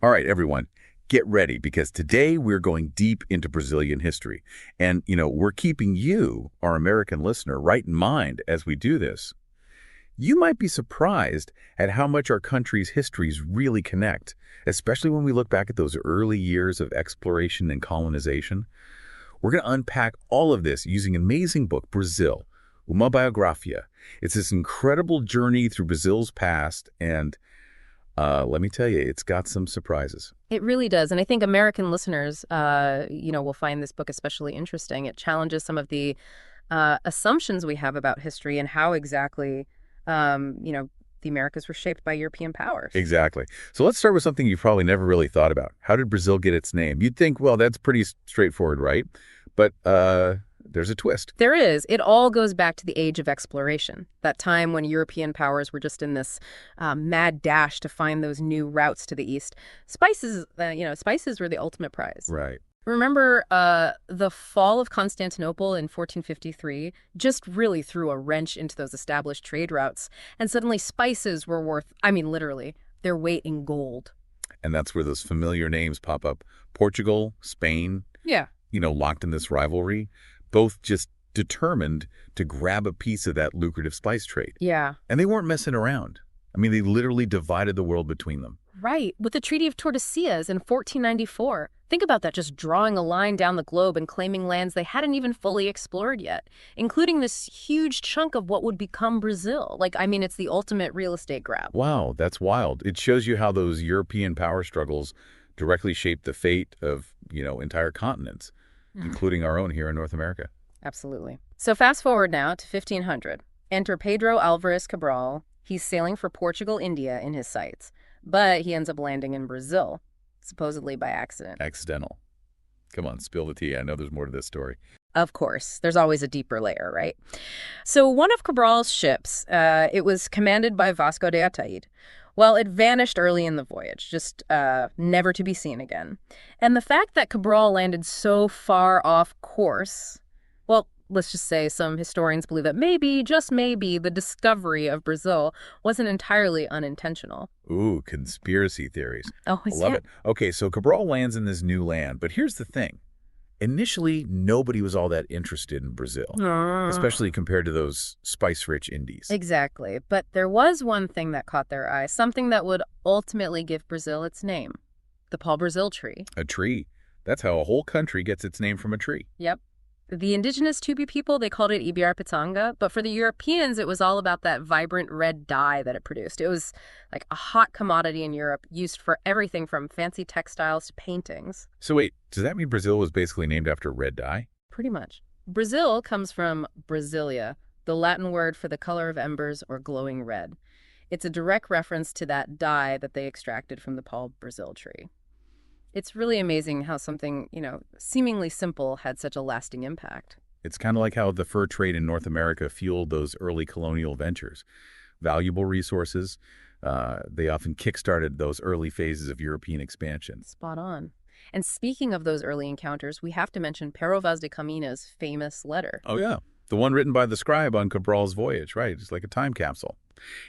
All right, everyone, get ready because today we're going deep into Brazilian history. And, we're keeping you, our American listener, right in mind as we do this. You might be surprised at how much our country's histories really connect, especially when we look back at those early years of exploration and colonization. We're going to unpack all of this using an amazing book, Brazil, Uma Biografia. It's this incredible journey through Brazil's past, and let me tell you, it's got some surprises. It really does. And I think American listeners, will find this book especially interesting. It challenges some of the assumptions we have about history and how exactly, the Americas were shaped by European powers. Exactly. So let's start with something you've probably never really thought about. How did Brazil get its name? You'd think, well, that's pretty straightforward, right? But there's a twist. There is. It all goes back to the age of exploration, that time when European powers were just in this mad dash to find those new routes to the east. Spices were the ultimate prize. Right. Remember the fall of Constantinople in 1453 just really threw a wrench into those established trade routes. And suddenly spices were worth, literally, their weight in gold. And that's where those familiar names pop up. Portugal, Spain. Yeah. Locked in this rivalry, both just determined to grab a piece of that lucrative spice trade. Yeah. And they weren't messing around. They literally divided the world between them. Right. With the Treaty of Tordesillas in 1494. Think about that, just drawing a line down the globe and claiming lands they hadn't even fully explored yet, including this huge chunk of what would become Brazil. It's the ultimate real estate grab. Wow, that's wild. It shows you how those European power struggles directly shaped the fate of, entire continents, including our own here in North America. Absolutely. So fast forward now to 1500. Enter Pedro Álvares Cabral. He's sailing for Portugal, India in his sights, but he ends up landing in Brazil, supposedly by accident. Accidental. Come on, spill the tea. I know there's more to this story. Of course. There's always a deeper layer, right? So one of Cabral's ships, it was commanded by Vasco de Ataíde. Well, it vanished early in the voyage, just never to be seen again. And the fact that Cabral landed so far off course, well, let's just say some historians believe that maybe, just maybe, the discovery of Brazil wasn't entirely unintentional. Ooh, conspiracy theories. Oh, I love it. Okay, so Cabral lands in this new land, but here's the thing. Initially, nobody was all that interested in Brazil, especially compared to those spice-rich Indies. Exactly. But there was one thing that caught their eye, something that would ultimately give Brazil its name, the pau-brasil tree. A tree. That's how a whole country gets its name from a tree. Yep. The indigenous Tupi people, they called it Ibirapitanga, but for the Europeans, it was all about that vibrant red dye that it produced. It was like a hot commodity in Europe, used for everything from fancy textiles to paintings. So wait, does that mean Brazil was basically named after red dye? Pretty much. Brazil comes from Brasilia, the Latin word for the color of embers or glowing red. It's a direct reference to that dye that they extracted from the pau-brasil tree. It's really amazing how something, seemingly simple had such a lasting impact. It's kind of like how the fur trade in North America fueled those early colonial ventures. Valuable resources, they often kickstarted those early phases of European expansion. Spot on. And speaking of those early encounters, we have to mention Pero Vaz de Camina's famous letter. Oh, yeah. The one written by the scribe on Cabral's voyage, right? It's like a time capsule.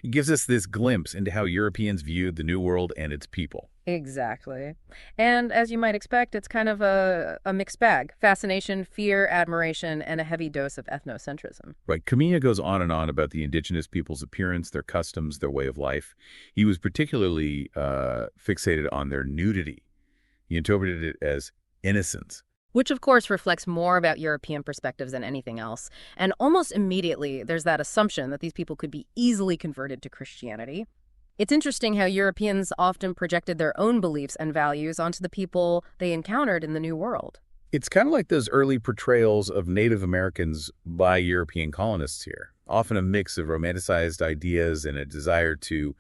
It gives us this glimpse into how Europeans viewed the New World and its people. Exactly. And as you might expect, it's kind of a mixed bag. Fascination, fear, admiration, and a heavy dose of ethnocentrism. Right. Camina goes on and on about the indigenous people's appearance, their customs, their way of life. He was particularly fixated on their nudity. He interpreted it as innocence. Which, of course, reflects more about European perspectives than anything else. And almost immediately, there's that assumption that these people could be easily converted to Christianity. It's interesting how Europeans often projected their own beliefs and values onto the people they encountered in the New World. It's kind of like those early portrayals of Native Americans by European colonists here. Often a mix of romanticized ideas and a desire to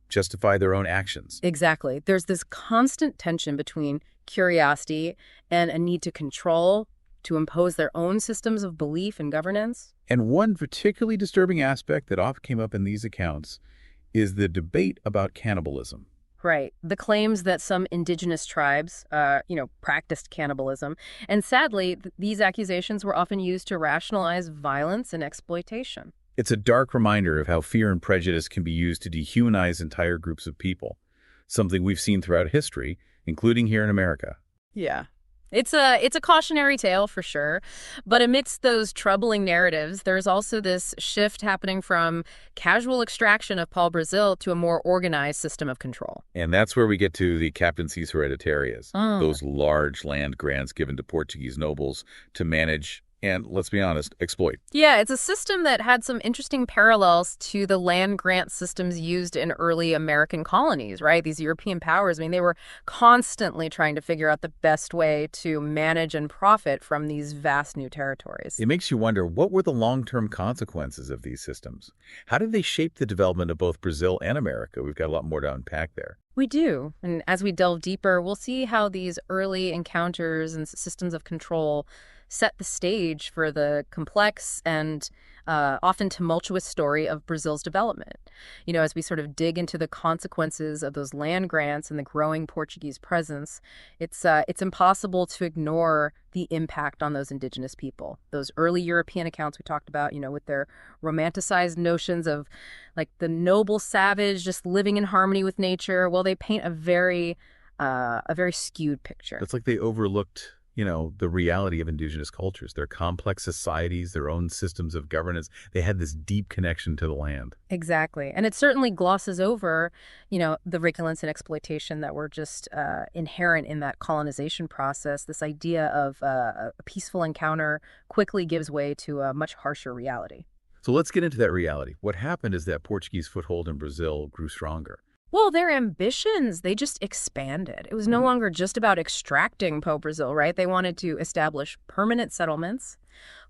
justify their own actions. Exactly. There's this constant tension between curiosity and a need to control, to impose their own systems of belief and governance. And one particularly disturbing aspect that often came up in these accounts is the debate about cannibalism. Right. The claims that some indigenous tribes, practiced cannibalism. And sadly, these accusations were often used to rationalize violence and exploitation. It's a dark reminder of how fear and prejudice can be used to dehumanize entire groups of people. something we've seen throughout history, including here in America. Yeah. It's a cautionary tale for sure, but amidst those troubling narratives, there's also this shift happening from casual extraction of Paul Brazil to a more organized system of control. And that's where we get to the captaincies hereditarias, Mm. those large land grants given to Portuguese nobles to manage and, let's be honest, exploit. Yeah, it's a system that had some interesting parallels to the land grant systems used in early American colonies, right? These European powers, I mean, they were constantly trying to figure out the best way to manage and profit from these vast new territories. It makes you wonder, what were the long-term consequences of these systems? How did they shape the development of both Brazil and America? We've got a lot more to unpack there. We do. And as we delve deeper, we'll see how these early encounters and systems of control set the stage for the complex and often tumultuous story of Brazil's development. You know, as we sort of dig into the consequences of those land grants and the growing Portuguese presence, it's impossible to ignore the impact on those indigenous people. Those early European accounts we talked about, you know, with their romanticized notions of like the noble savage just living in harmony with nature, well, they paint a very skewed picture. It's like they overlooked, the reality of indigenous cultures, their complex societies, their own systems of governance. They had this deep connection to the land. Exactly. And it certainly glosses over, the vigilance and exploitation that were just inherent in that colonization process. This idea of a peaceful encounter quickly gives way to a much harsher reality. So let's get into that reality. What happened is that Portuguese foothold in Brazil grew stronger. Well, their ambitions, they just expanded. It was no longer just about extracting Brazil, right? They wanted to establish permanent settlements,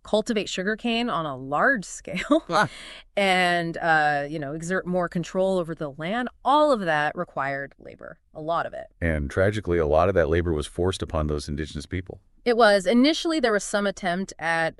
cultivate sugarcane on a large scale, and, exert more control over the land. All of that required labor, a lot of it. And tragically, a lot of that labor was forced upon those indigenous people. It was. Initially, there was some attempt at,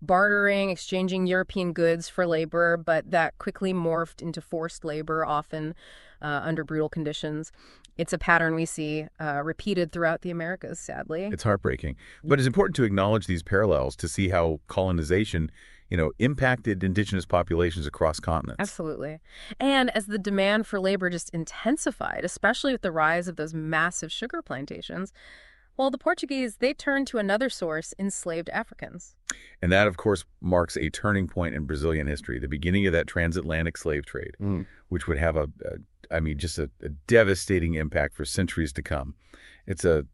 bartering, exchanging European goods for labor, but that quickly morphed into forced labor, often under brutal conditions. It's a pattern we see repeated throughout the Americas, sadly. It's heartbreaking. But it's important to acknowledge these parallels to see how colonization, impacted indigenous populations across continents. Absolutely. And as the demand for labor just intensified, especially with the rise of those massive sugar plantations, well, the Portuguese, they turned to another source, enslaved Africans. And that, of course, marks a turning point in Brazilian history, the beginning of that transatlantic slave trade, which would have a devastating impact for centuries to come. It's a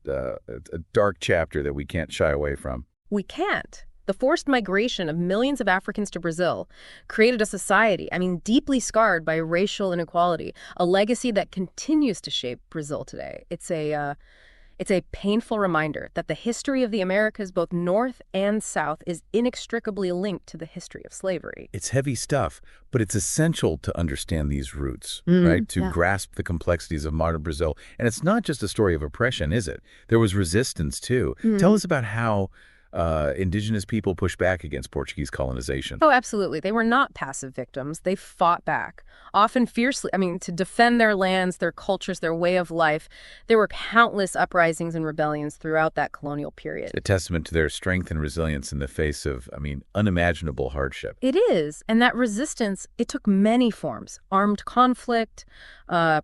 dark chapter that we can't shy away from. We can't. The forced migration of millions of Africans to Brazil created a society, deeply scarred by racial inequality, a legacy that continues to shape Brazil today. It's a painful reminder that the history of the Americas, both North and South, is inextricably linked to the history of slavery. It's heavy stuff, but it's essential to understand these roots, right? To grasp the complexities of modern Brazil. And it's not just a story of oppression, is it? There was resistance, too. Tell us about how indigenous people pushed back against Portuguese colonization. Oh, absolutely. They were not passive victims. They fought back, often fiercely, to defend their lands, their cultures, their way of life. There were countless uprisings and rebellions throughout that colonial period. A testament to their strength and resilience in the face of, unimaginable hardship. It is. And that resistance, it took many forms. Armed conflict,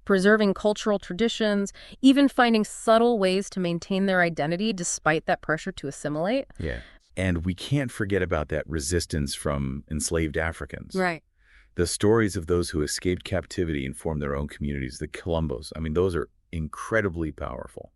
preserving cultural traditions, even finding subtle ways to maintain their identity despite that pressure to assimilate. Yeah. And we can't forget about that resistance from enslaved Africans. Right. The stories of those who escaped captivity and formed their own communities, the Quilombos, those are incredibly powerful.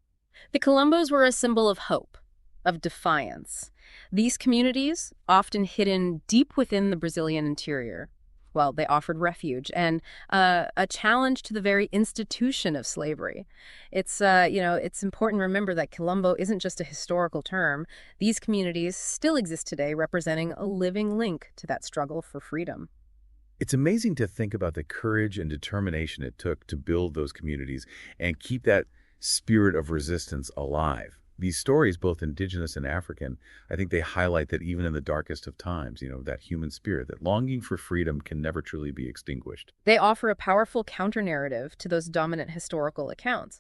The Quilombos were a symbol of hope, of defiance. These communities, often hidden deep within the Brazilian interior, well, they offered refuge and a challenge to the very institution of slavery. It's important to remember that Quilombo isn't just a historical term. These communities still exist today, representing a living link to that struggle for freedom. It's amazing to think about the courage and determination it took to build those communities and keep that spirit of resistance alive. These stories, both indigenous and African, I think they highlight that even in the darkest of times, that human spirit, that longing for freedom can never truly be extinguished. They offer a powerful counter-narrative to those dominant historical accounts.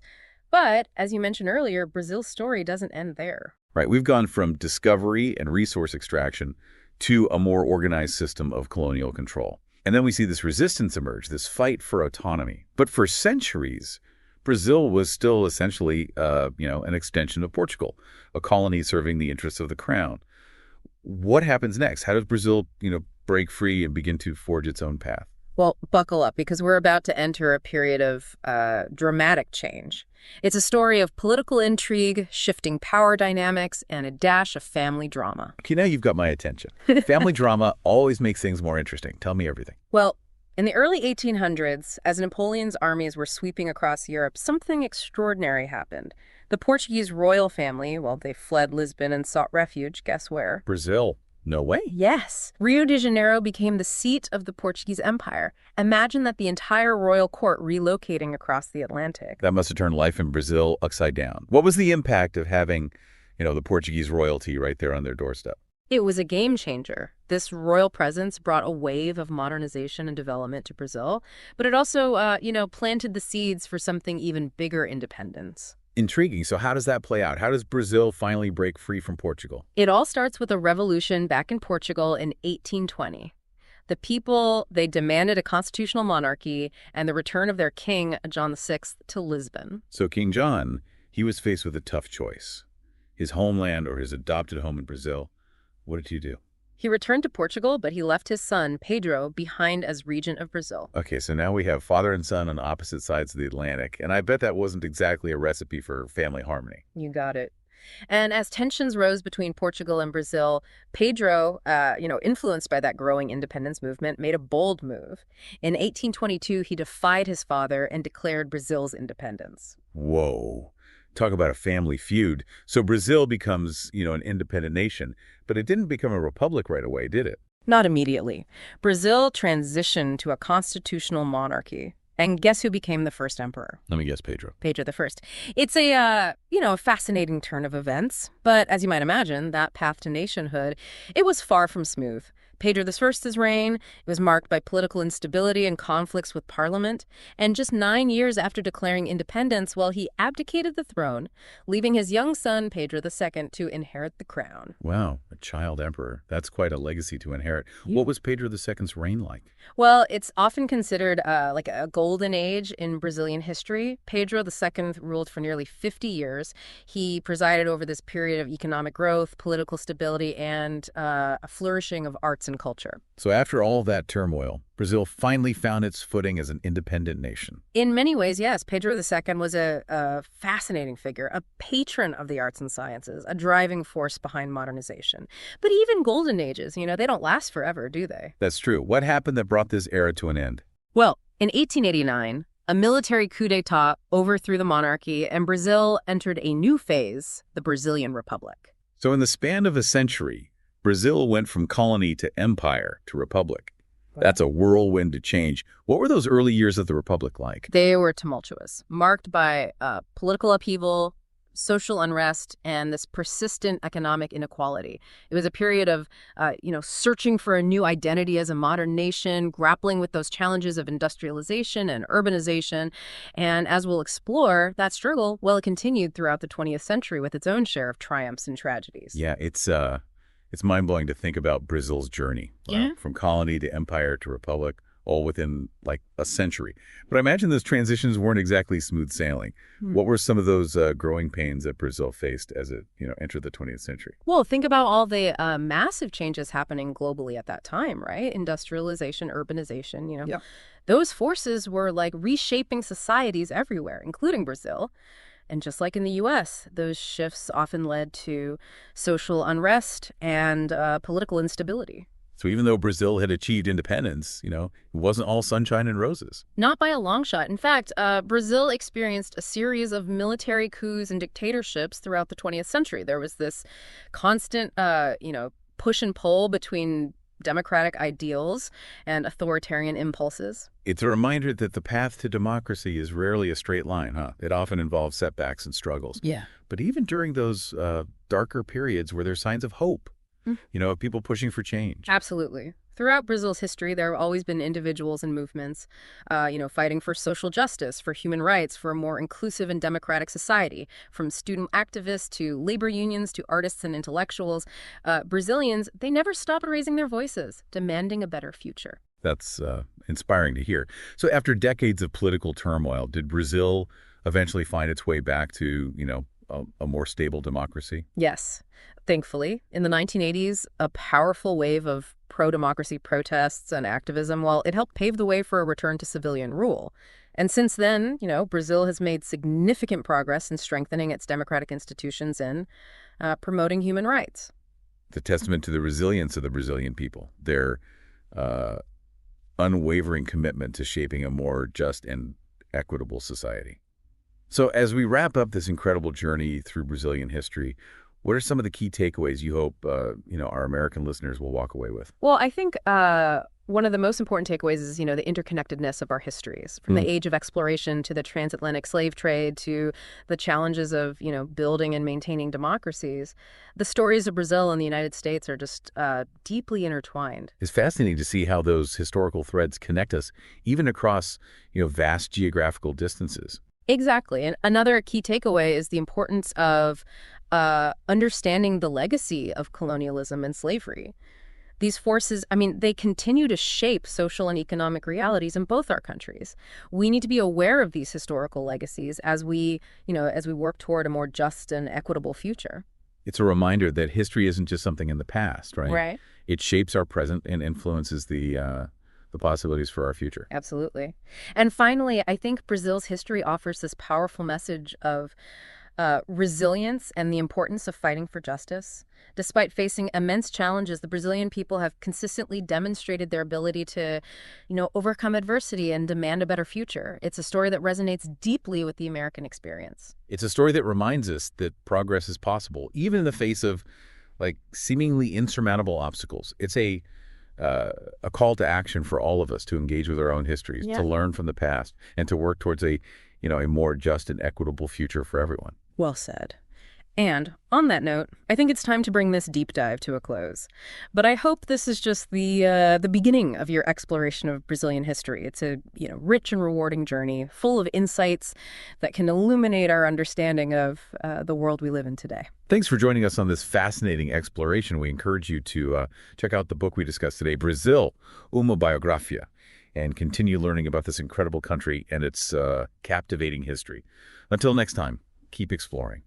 But, as you mentioned earlier, Brazil's story doesn't end there. Right. We've gone from discovery and resource extraction to a more organized system of colonial control. And then we see this resistance emerge, this fight for autonomy. But for centuries, Brazil was still essentially, an extension of Portugal, a colony serving the interests of the crown. What happens next? How does Brazil, break free and begin to forge its own path? Well, buckle up because we're about to enter a period of dramatic change. It's a story of political intrigue, shifting power dynamics, and a dash of family drama. Okay, now you've got my attention. Family drama always makes things more interesting. Tell me everything. Well, in the early 1800s, as Napoleon's armies were sweeping across Europe, something extraordinary happened. The Portuguese royal family, well, they fled Lisbon and sought refuge, guess where? Brazil. No way. Yes. Rio de Janeiro became the seat of the Portuguese Empire. Imagine that the entire royal court relocating across the Atlantic. That must have turned life in Brazil upside down. What was the impact of having, the Portuguese royalty right there on their doorstep? It was a game changer. This royal presence brought a wave of modernization and development to Brazil, but it also, planted the seeds for something even bigger: independence. Intriguing. So how does that play out? How does Brazil finally break free from Portugal? It all starts with a revolution back in Portugal in 1820. The people, they demanded a constitutional monarchy and the return of their king, John VI, to Lisbon. So King John, he was faced with a tough choice. His homeland or his adopted home in Brazil. What did he do? He returned to Portugal, but he left his son, Pedro, behind as regent of Brazil. Okay, so now we have father and son on opposite sides of the Atlantic, and I bet that wasn't exactly a recipe for family harmony. You got it. And as tensions rose between Portugal and Brazil, Pedro, influenced by that growing independence movement, made a bold move. In 1822, he defied his father and declared Brazil's independence. Whoa. Talk about a family feud. So Brazil becomes, an independent nation, but it didn't become a republic right away, did it? Not immediately. Brazil transitioned to a constitutional monarchy. And guess who became the first emperor? Let me guess, Pedro. Pedro the First. It's a fascinating turn of events. But as you might imagine, that path to nationhood, it was far from smooth. Pedro I's reign, it was marked by political instability and conflicts with parliament. And just 9 years after declaring independence, he abdicated the throne, leaving his young son, Pedro II, to inherit the crown. Wow, a child emperor. That's quite a legacy to inherit. Yeah. What was Pedro II's reign like? Well, it's often considered like a golden age in Brazilian history. Pedro II ruled for nearly 50 years. He presided over this period of economic growth, political stability, and a flourishing of arts and culture. So after all that turmoil, Brazil finally found its footing as an independent nation. In many ways, yes. Pedro II was a fascinating figure, a patron of the arts and sciences, a driving force behind modernization. But even golden ages, they don't last forever, do they? That's true. What happened that brought this era to an end? Well, in 1889, a military coup d'etat overthrew the monarchy, and Brazil entered a new phase, the Brazilian Republic. So in the span of a century, Brazil went from colony to empire to republic. That's a whirlwind to change. What were those early years of the republic like? They were tumultuous, marked by political upheaval, social unrest, and this persistent economic inequality. It was a period of, searching for a new identity as a modern nation, grappling with those challenges of industrialization and urbanization. And as we'll explore, that struggle, it continued throughout the 20th century with its own share of triumphs and tragedies. Yeah, it's mind-blowing to think about Brazil's journey. Yeah. From colony to empire to republic, all within like a century. But I imagine those transitions weren't exactly smooth sailing. What were some of those growing pains that Brazil faced as it entered the 20th century? Well, think about all the massive changes happening globally at that time, right? Industrialization, urbanization, Yeah. Those forces were like reshaping societies everywhere, including Brazil. And just like in the U.S., those shifts often led to social unrest and political instability. So even though Brazil had achieved independence, it wasn't all sunshine and roses. Not by a long shot. In fact, Brazil experienced a series of military coups and dictatorships throughout the 20th century. There was this constant, push and pull between democratic ideals and authoritarian impulses. It's a reminder that the path to democracy is rarely a straight line, huh? It often involves setbacks and struggles. Yeah. But even during those darker periods, were there signs of hope? Of people pushing for change? Absolutely. Throughout Brazil's history, there have always been individuals and movements, fighting for social justice, for human rights, for a more inclusive and democratic society. From student activists to labor unions to artists and intellectuals, Brazilians, they never stopped raising their voices, demanding a better future. That's inspiring to hear. So after decades of political turmoil, did Brazil eventually find its way back to, a more stable democracy? Yes. Thankfully, in the 1980s, a powerful wave of pro-democracy protests and activism, well, it helped pave the way for a return to civilian rule. And since then, Brazil has made significant progress in strengthening its democratic institutions and promoting human rights. It's a testament to the resilience of the Brazilian people, their unwavering commitment to shaping a more just and equitable society. So as we wrap up this incredible journey through Brazilian history, what are some of the key takeaways you hope, our American listeners will walk away with? Well, I think one of the most important takeaways is, the interconnectedness of our histories, from the age of exploration to the transatlantic slave trade to the challenges of, building and maintaining democracies. The stories of Brazil and the United States are just deeply intertwined. It's fascinating to see how those historical threads connect us, even across, vast geographical distances. Exactly. And another key takeaway is the importance of understanding the legacy of colonialism and slavery. These forces, they continue to shape social and economic realities in both our countries. We need to be aware of these historical legacies as we work toward a more just and equitable future. It's a reminder that history isn't just something in the past, right? Right. It shapes our present and influences the possibilities for our future. Absolutely. And finally, I think Brazil's history offers this powerful message of resilience and the importance of fighting for justice. Despite facing immense challenges, the Brazilian people have consistently demonstrated their ability to, overcome adversity and demand a better future. It's a story that resonates deeply with the American experience. It's a story that reminds us that progress is possible, even in the face of, seemingly insurmountable obstacles. It's a call to action for all of us to engage with our own histories, to learn from the past, and to work towards a more just and equitable future for everyone. Well said. And on that note, I think it's time to bring this deep dive to a close. But I hope this is just the beginning of your exploration of Brazilian history. It's a rich and rewarding journey, full of insights that can illuminate our understanding of the world we live in today. Thanks for joining us on this fascinating exploration. We encourage you to check out the book we discussed today, Brasil, Uma Biografia, and continue learning about this incredible country and its captivating history. Until next time, keep exploring.